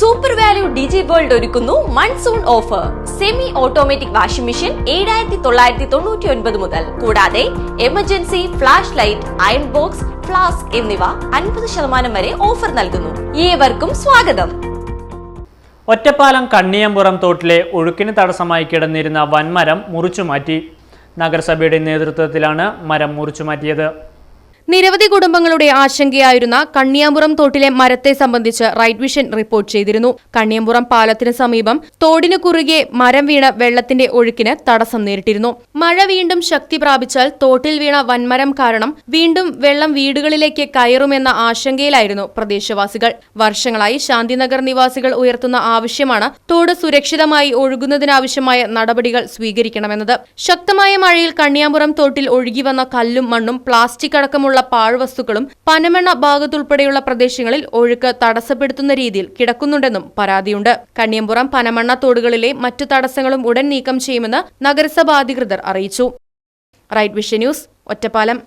Super value ഡിജി world ഒരുക്കുന്നു monsoon offer. Semi automatic washing machine 7,999 മുതൽ. കൂടാതെ emergency flash light, iron box, flask എന്നിവ 50% വരെ ഓഫർ നൽകുന്നു. ഏവർക്കും സ്വാഗതം. ഒറ്റപ്പാലം കണ്ണിയമ്പുറം തോട്ടിലെ ഒഴുക്കിന് തടസ്സമായി കിടന്നിരുന്ന വൻമരം മുറിച്ചുമാറ്റി. നഗരസഭയുടെ നേതൃത്വത്തിലാണ് മരം മുറിച്ചുമാറ്റിയത്. നിരവധി കുടുംബങ്ങളുടെ ആശങ്കയായിരുന്ന കണ്ണിയാമ്പുറം തോട്ടിലെ മരത്തെ സംബന്ധിച്ച് റൈറ്റ് വിഷൻ റിപ്പോർട്ട് ചെയ്തിരുന്നു. കണ്ണിയാമ്പുറം പാലത്തിന് സമീപം തോടിനു കുറുകെ മരം വീണ് വെള്ളത്തിന്റെ ഒഴുക്കിന് തടസ്സം നേരിട്ടിരുന്നു. മഴ വീണ്ടും ശക്തി പ്രാപിച്ചാൽ തോട്ടിൽ വീണ വൻമരം കാരണം വീണ്ടും വെള്ളം വീടുകളിലേക്ക് കയറുമെന്ന ആശങ്കയിലായിരുന്നു പ്രദേശവാസികൾ. വർഷങ്ങളായി ശാന്തിനഗർ നിവാസികൾ ഉയർത്തുന്ന ആവശ്യമാണ് തോട് സുരക്ഷിതമായി ഒഴുകുന്നതിനാവശ്യമായ നടപടികൾ സ്വീകരിക്കണമെന്നത്. ശക്തമായ മഴയിൽ കണ്ണിയാമ്പുറം തോട്ടിൽ ഒഴുകിവന്ന കല്ലും മണ്ണും പ്ലാസ്റ്റിക് അടക്കമുള്ള പാഴ്വസ്തുക്കളും പനമണ്ണ ഭാഗത്തുൾപ്പെടെയുള്ള പ്രദേശങ്ങളിൽ ഒഴുക്ക് തടസ്സപ്പെടുത്തുന്ന രീതിയിൽ കിടക്കുന്നുണ്ടെന്നും പരാതിയുണ്ട്. കണ്ണിയമ്പുറം പനമണ്ണ തോടുകളിലെ മറ്റു തടസ്സങ്ങളും ഉടൻ നീക്കം ചെയ്യുമെന്ന് നഗരസഭാ അധികൃതർ അറിയിച്ചു. Right vision news, Ottapalam.